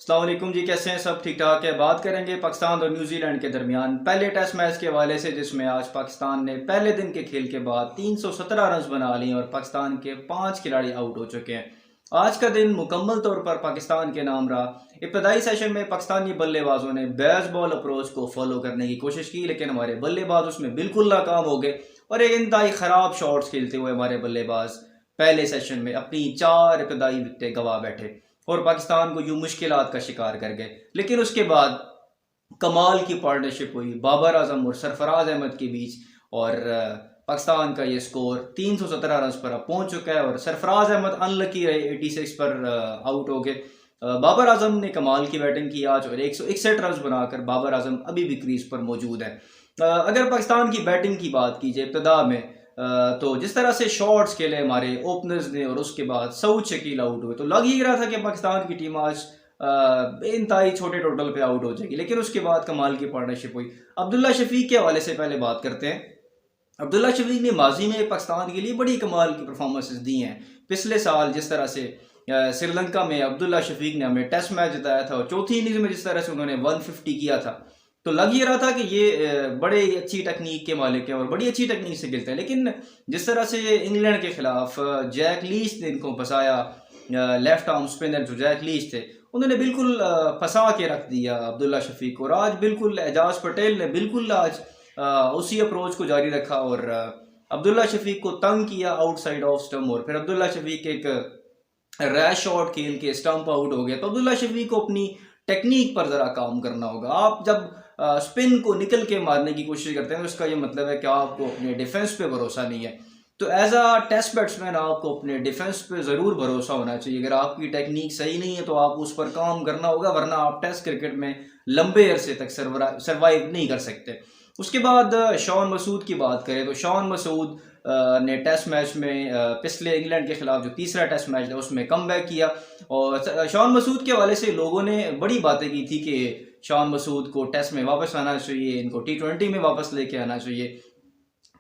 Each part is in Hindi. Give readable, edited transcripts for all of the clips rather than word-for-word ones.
अस्सलाम वालेकुम जी, कैसे हैं? सब ठीक ठाक है। बात करेंगे पाकिस्तान और न्यूजीलैंड के दरमियान पहले टेस्ट मैच के हवाले से, जिसमें आज पाकिस्तान ने पहले दिन के खेल के बाद 317 रन बना लिए और पाकिस्तान के 5 खिलाड़ी आउट हो चुके हैं। आज का दिन मुकम्मल तौर पर पाकिस्तान के नाम रहा। इब्तदाई सेशन में पाकिस्तानी बल्लेबाजों ने बेस बॉल अप्रोच को फॉलो करने की कोशिश की, लेकिन हमारे बल्लेबाज उसमें बिल्कुल नाकाम हो गए और एक इंतहाई ख़राब शॉट्स खेलते हुए हमारे बल्लेबाज पहले सेशन में अपनी 4 इब्तदाई विकेटें गंवा बैठे और पाकिस्तान को यूं मुश्किलात का शिकार कर गए। लेकिन उसके बाद कमाल की पार्टनरशिप हुई बाबर आजम और सरफराज अहमद के बीच और पाकिस्तान का ये स्कोर 317 रन पर अब पहुंच चुका है और सरफराज अहमद अनलकी रहे, 86 पर आउट हो गए। बाबर आजम ने कमाल की बैटिंग की आज और 161 रन बनाकर बाबर आजम अभी भी क्रीज पर मौजूद है। अगर पाकिस्तान की बैटिंग की बात की जाए इब्तदा में, तो जिस तरह से शॉट्स खेले हमारे ओपनर्स ने और उसके बाद सऊद शकील आउट हुए, तो लग ही रहा था कि पाकिस्तान की टीम आज इंतहाई छोटे टोटल पे आउट हो जाएगी। लेकिन उसके बाद कमाल की पार्टनरशिप हुई। अब्दुल्ला शफीक के हवाले से पहले बात करते हैं। अब्दुल्ला शफीक ने माजी में पाकिस्तान के लिए बड़ी कमाल की परफॉर्मेंसेस दी हैं। पिछले साल जिस तरह से श्रीलंका में अब्दुल्ला शफीक ने हमें टेस्ट मैच जिताया था और चौथी इनिंग्स में जिस तरह से उन्होंने 150 किया था, तो लग ही रहा था कि ये बड़े अच्छी टेक्निक के मालिक हैं और बड़ी अच्छी टेक्निक से खेलते हैं। लेकिन जिस तरह से इंग्लैंड के खिलाफ जैक लीच ने इनको फंसाया, लेफ्ट आर्म स्पिनर जो जैक लीच थे, उन्होंने बिल्कुल फंसा के रख दिया अब्दुल्ला शफीक को। और आज बिल्कुल एजाज पटेल ने बिल्कुल आज उसी अप्रोच को जारी रखा और अब्दुल्ला शफीक को तंग किया आउटसाइड ऑफ स्टंप और फिर अब्दुल्ला शफीक एक रैश शॉट खेल के स्टंप आउट हो गया। तो अब्दुल्ला शफीक को अपनी टेक्निक पर ज़रा काम करना होगा। आप जब स्पिन को निकल के मारने की कोशिश करते हैं तो इसका ये मतलब है कि आपको अपने डिफेंस पे भरोसा नहीं है। तो एज अ टेस्ट बैट्समैन आपको अपने डिफेंस पे ज़रूर भरोसा होना चाहिए। अगर आपकी टेक्निक सही नहीं है तो आप उस पर काम करना होगा, वरना आप टेस्ट क्रिकेट में लंबे अरसे तक सर्वाइव नहीं कर सकते। उसके बाद शॉन मसूद की बात करें तो शॉन मसूद ने टेस्ट मैच में पिछले इंग्लैंड के खिलाफ जो तीसरा टेस्ट मैच था उसमें कमबैक किया और शॉन मसूद के हवाले से लोगों ने बड़ी बातें की थी कि शॉन मसूद को टेस्ट में वापस आना चाहिए, इनको T20 में वापस लेके आना चाहिए।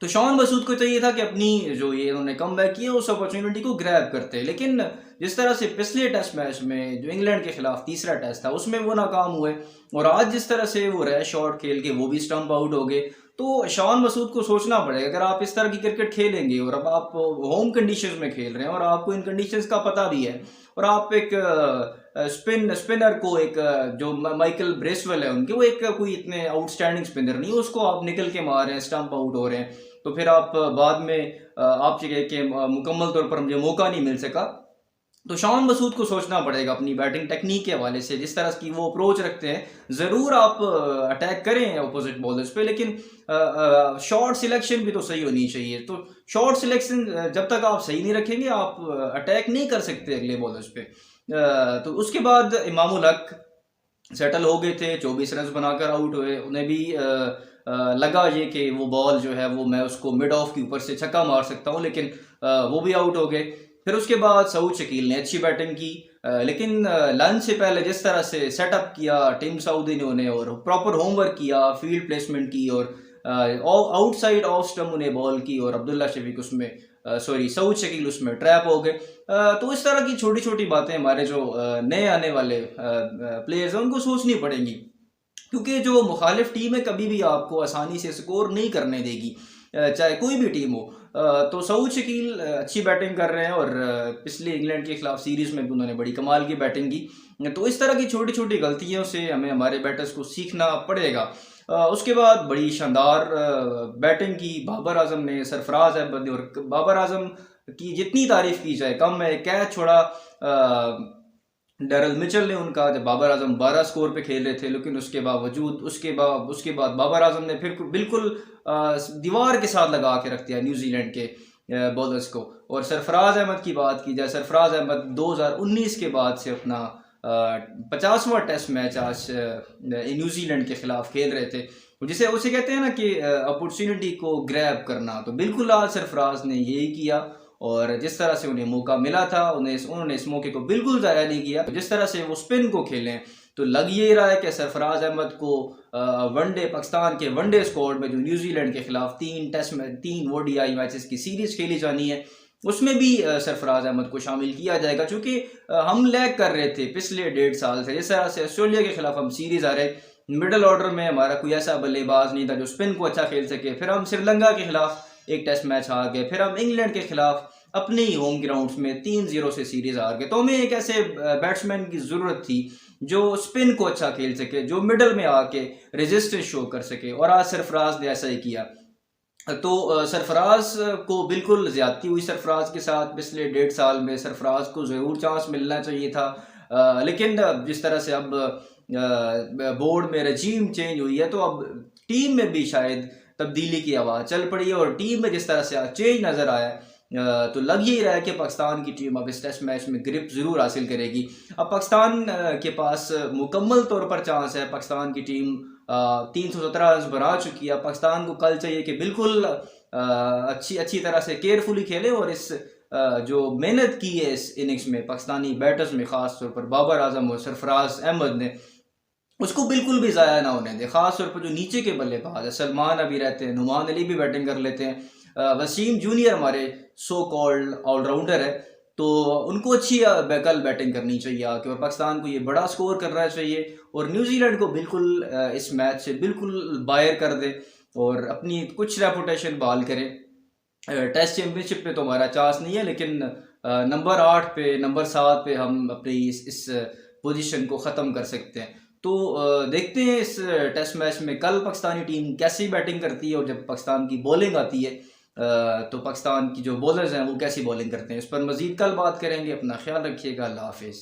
तो शॉन मसूद को चाहिए था कि अपनी जो ये इन्होंने कमबैक किया उस अपॉर्चुनिटी को ग्रैब करते, लेकिन जिस तरह से पिछले टेस्ट मैच में जो इंग्लैंड के खिलाफ तीसरा टेस्ट था उसमें वो नाकाम हुए और आज जिस तरह से वो रैश शॉट खेल के वो भी स्टंप आउट हो गए। तो शॉन मसूद को सोचना पड़ेगा, अगर आप इस तरह की क्रिकेट खेलेंगे और अब आप होम कंडीशंस में खेल रहे हैं और आपको इन कंडीशंस का पता भी है और आप एक स्पिनर को एक जो माइकल ब्रेसवेल है उनके, वो एक कोई इतने आउटस्टैंडिंग स्पिनर नहीं, उसको आप निकल के मार रहे हैं, स्टंप आउट हो रहे हैं, तो फिर आप बाद में आप के मुकम्मल तौर पर मुझे मौका नहीं मिल सका। तो शॉन मसूद को सोचना पड़ेगा अपनी बैटिंग टेक्निक के हवाले से, जिस तरह की वो अप्रोच रखते हैं। ज़रूर आप अटैक करें अपोजिट बॉलर्स पे, लेकिन शॉट सिलेक्शन भी तो सही होनी चाहिए। तो शॉट सिलेक्शन जब तक आप सही नहीं रखेंगे आप अटैक नहीं कर सकते अगले बॉलर्स पे। तो उसके बाद इमामुल हक सेटल हो गए थे, 24 रन बनाकर आउट हुए। उन्हें भी लगा ये कि वो बॉल जो है वो मैं उसको मिड ऑफ के ऊपर से छक्का मार सकता हूँ, लेकिन वो भी आउट हो गए। फिर उसके बाद सऊद शकील ने अच्छी बैटिंग की, लेकिन लंच से पहले जिस तरह से सेटअप किया टिम साउदी ने उन्हें और प्रॉपर होमवर्क किया, फील्ड प्लेसमेंट की और आउटसाइड ऑफ स्टंप उन्हें बॉल की और अब्दुल्ला शफीक उसमें सऊद शकील उसमें ट्रैप हो गए। तो इस तरह की छोटी छोटी बातें हमारे जो नए आने वाले प्लेयर्स हैं उनको सोचनी पड़ेंगी, क्योंकि जो मुखालिफ टीम है कभी भी आपको आसानी से स्कोर नहीं करने देगी, चाहे कोई भी टीम हो। तो सऊद शकील अच्छी बैटिंग कर रहे हैं और पिछले इंग्लैंड के खिलाफ सीरीज में भी उन्होंने बड़ी कमाल की बैटिंग की। तो इस तरह की छोटी छोटी गलतियों से हमें हमारे बैटर्स को सीखना पड़ेगा। उसके बाद बड़ी शानदार बैटिंग की बाबर आजम ने, सरफराज अहमद ने, और बाबर आजम की जितनी तारीफ की जाए कम है। कैच छोड़ा डेरल मिचेल ने उनका, जब बाबर आजम 12 स्कोर पे खेल रहे थे, लेकिन उसके बावजूद उसके बाद बाबर आजम ने फिर बिल्कुल दीवार के साथ लगा के रख दिया न्यूजीलैंड के बॉलर्स को। और सरफराज अहमद की बात की जाए, सरफराज अहमद 2019 के बाद से अपना 50वां टेस्ट मैच आज न्यूजीलैंड के खिलाफ खेल रहे थे, जिसे उसे कहते हैं ना कि अपॉर्चुनिटी को ग्रैब करना। तो बिल्कुल आज सरफराज ने यही किया और जिस तरह से उन्हें मौका मिला था उन्होंने इस मौके को बिल्कुल ज़ाया नहीं किया। जिस तरह से वो स्पिन को खेलें तो लग ये रहा है कि सरफराज अहमद को वनडे पाकिस्तान के वनडे स्क्वाड में जो न्यूजीलैंड के खिलाफ 3 ODI मैचेस की सीरीज खेली जानी है उसमें भी सरफराज अहमद को शामिल किया जाएगा, क्योंकि हम लैग कर रहे थे पिछले 1.5 साल से। जिस तरह से ऑस्ट्रेलिया के खिलाफ हम सीरीज आ रहे, मिडल ऑर्डर में हमारा कोई ऐसा बल्लेबाज नहीं था जो स्पिन को अच्छा खेल सके। फिर हम श्रीलंका के खिलाफ एक टेस्ट मैच हार गए, फिर हम इंग्लैंड के खिलाफ अपने ही होम ग्राउंड में 3-0 से सीरीज हार गए। तो हमें एक ऐसे बैट्समैन की जरूरत थी जो स्पिन को अच्छा खेल सके, जो मिडल में आके रेजिस्टेंस शो कर सके, और आज सरफराज ने ऐसा ही किया। तो सरफराज को बिल्कुल ज्यादती हुई सरफराज के साथ पिछले 1.5 साल में। सरफराज को ज़रूर चांस मिलना चाहिए था, लेकिन जिस तरह से अब बोर्ड में रजीम चेंज हुई है, तो अब टीम में भी शायद तब्दीली की आवाज़ चल पड़ी है। और टीम में जिस तरह से चेंज नज़र आया, तो लग ही रहा है कि पाकिस्तान की टीम अब इस टेस्ट मैच में ग्रिप ज़रूर हासिल करेगी। अब पाकिस्तान के पास मुकम्मल तौर पर चांस है। पाकिस्तान की टीम 317 रन बना चुकी है। पाकिस्तान को कल चाहिए कि बिल्कुल अच्छी तरह से केयरफुली खेले, और इस जो मेहनत की है इस इनिंग्स में पाकिस्तानी बैटर्स में, ख़ास तौर पर बाबर आजम और सरफराज अहमद ने, उसको बिल्कुल भी ज़ाया ना होने दे। ख़ास तौर पर जो नीचे के बल्लेबाज है, सलमान अभी रहते हैं, नुमान अली भी बैटिंग कर लेते हैं, वसीम जूनियर हमारे सो कॉल्ड ऑलराउंडर है, तो उनको अच्छी कल बैटिंग करनी चाहिए आके, और पाकिस्तान को ये बड़ा स्कोर करना चाहिए, और न्यूजीलैंड को बिल्कुल इस मैच से बिल्कुल बाहर कर दे और अपनी कुछ रेपुटेशन बहाल करे। टेस्ट चैंपियनशिप पे तो हमारा चांस नहीं है, लेकिन नंबर 8 पे, नंबर 7 पे हम अपनी इस पोजीशन को ख़त्म कर सकते हैं। तो देखते हैं इस टेस्ट मैच में कल पाकिस्तानी टीम कैसी बैटिंग करती है, और जब पाकिस्तान की बॉलिंग आती है तो पाकिस्तान की जो बॉलर्स हैं वो कैसी बॉलिंग करते हैं। इस पर मज़ीद कल बात करेंगे। अपना ख्याल रखिएगा। अल्लाह हाफिज़।